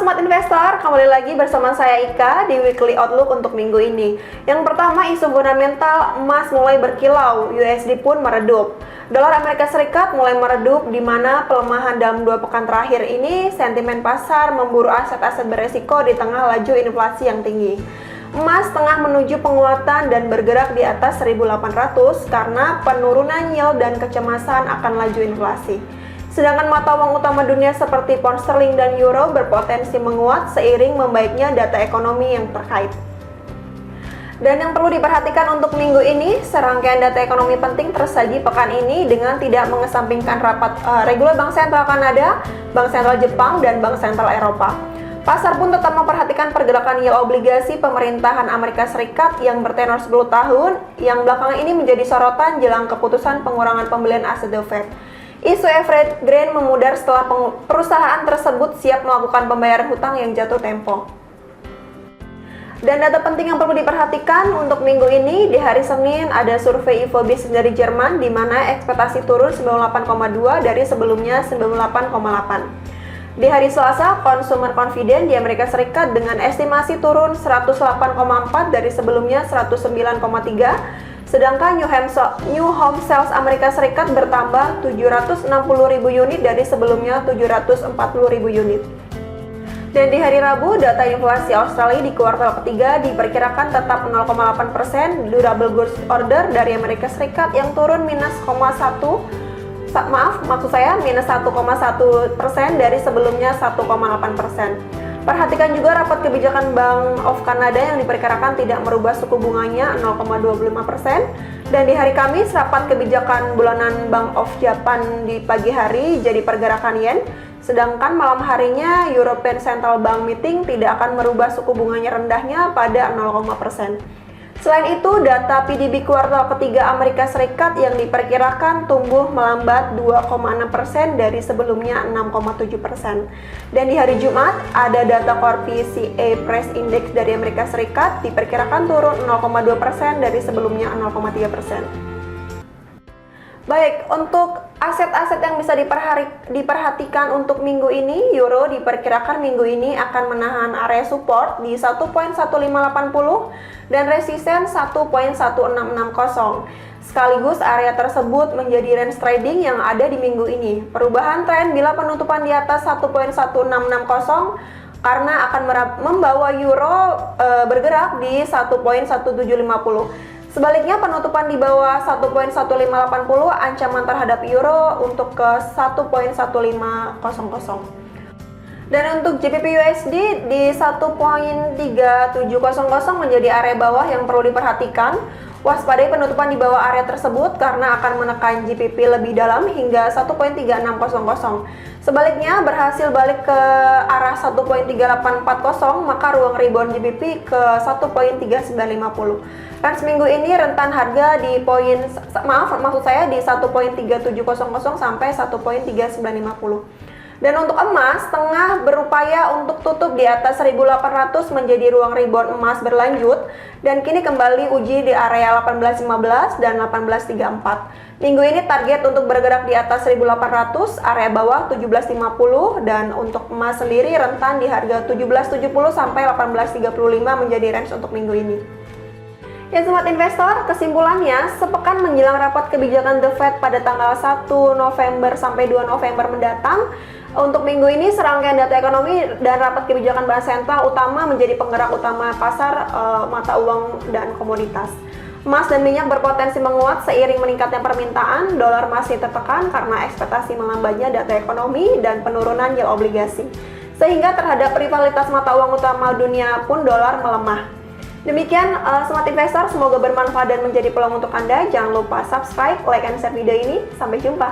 Sobat Investor, kembali lagi bersama saya Ika di Weekly Outlook untuk minggu ini. Yang pertama, isu fundamental emas mulai berkilau, USD pun meredup. Dolar Amerika Serikat mulai meredup, di mana pelemahan dalam 2 pekan terakhir ini sentimen pasar memburu aset-aset beresiko di tengah laju inflasi yang tinggi. Emas tengah menuju penguatan dan bergerak di atas 1.800 karena penurunan yield dan kecemasan akan laju inflasi. Sedangkan mata uang utama dunia seperti pound sterling dan euro berpotensi menguat seiring membaiknya data ekonomi yang terkait. Dan yang perlu diperhatikan untuk minggu ini, serangkaian data ekonomi penting tersaji pekan ini dengan tidak mengesampingkan rapat reguler Bank Sentral Kanada, Bank Sentral Jepang, dan Bank Sentral Eropa. Pasar pun tetap memperhatikan pergerakan yield obligasi pemerintahan Amerika Serikat yang bertenor 10 tahun, yang belakangan ini menjadi sorotan jelang keputusan pengurangan pembelian aset The Fed. Isu Evergrande memudar setelah perusahaan tersebut siap melakukan pembayaran hutang yang jatuh tempo. Dan data penting yang perlu diperhatikan untuk minggu ini, di hari Senin ada survei Ifo Business dari Jerman di mana ekspektasi turun 98,2 dari sebelumnya 98,8. Di hari Selasa, Consumer Confidence di Amerika Serikat dengan estimasi turun 108,4 dari sebelumnya 109,3. Sedangkan New Home Sales Amerika Serikat bertambah 760.000 unit dari sebelumnya 740.000 unit. Dan di hari Rabu, data inflasi Australia di kuartal ketiga diperkirakan tetap 0,8%, durable goods order dari Amerika Serikat yang turun minus 1,1% dari sebelumnya 1,8%. Perhatikan juga rapat kebijakan Bank of Canada yang diperkirakan tidak merubah suku bunganya 0,25%. Dan di hari Kamis, rapat kebijakan bulanan Bank of Japan di pagi hari jadi pergerakan yen. Sedangkan malam harinya European Central Bank Meeting tidak akan merubah suku bunganya rendahnya pada 0,%. Selain itu, data PDB kuartal ketiga Amerika Serikat yang diperkirakan tumbuh melambat 2,6% dari sebelumnya 6,7%. Dan di hari Jumat, ada data core PCE Price Index dari Amerika Serikat diperkirakan turun 0,2% dari sebelumnya 0,3%. Baik, untuk aset-aset yang bisa diperhatikan untuk minggu ini, euro diperkirakan minggu ini akan menahan area support di 1.1580 dan resisten 1.1660. Sekaligus area tersebut menjadi range trading yang ada di minggu ini. Perubahan tren bila penutupan di atas 1.1660 karena akan membawa euro bergerak di 1.1750. Sebaliknya, penutupan di bawah 1.1580 ancaman terhadap euro untuk ke 1.1500. Dan untuk GBP USD di 1.3700 menjadi area bawah yang perlu diperhatikan. Waspadai penutupan di bawah area tersebut karena akan menekan GBP lebih dalam hingga 1.3600. Sebaliknya, berhasil balik ke arah 1.3840, maka ruang rebound GBP ke 1.3950. Range minggu ini rentan harga di di 1.3700 sampai 1.3950. Dan untuk emas, tengah berupaya untuk tutup di atas 1.800 menjadi ruang rebound emas berlanjut dan kini kembali uji di area 1815 dan 1834. Minggu ini target untuk bergerak di atas 1.800, area bawah 1750 dan untuk emas sendiri rentan di harga 1770 sampai 1835 menjadi range untuk minggu ini. Ya sobat investor, kesimpulannya, sepekan menjelang rapat kebijakan The Fed pada tanggal 1 November sampai 2 November mendatang, untuk minggu ini serangkaian data ekonomi dan rapat kebijakan bank sentral utama menjadi penggerak utama pasar mata uang dan komoditas. Emas dan minyak berpotensi menguat seiring meningkatnya permintaan, dolar masih tertekan karena ekspektasi melambatnya data ekonomi dan penurunan yield obligasi. Sehingga terhadap rivalitas mata uang utama dunia pun dolar melemah. Demikian Smart Investor, semoga bermanfaat dan menjadi peluang untuk Anda. Jangan lupa subscribe, like, and share video ini. Sampai jumpa.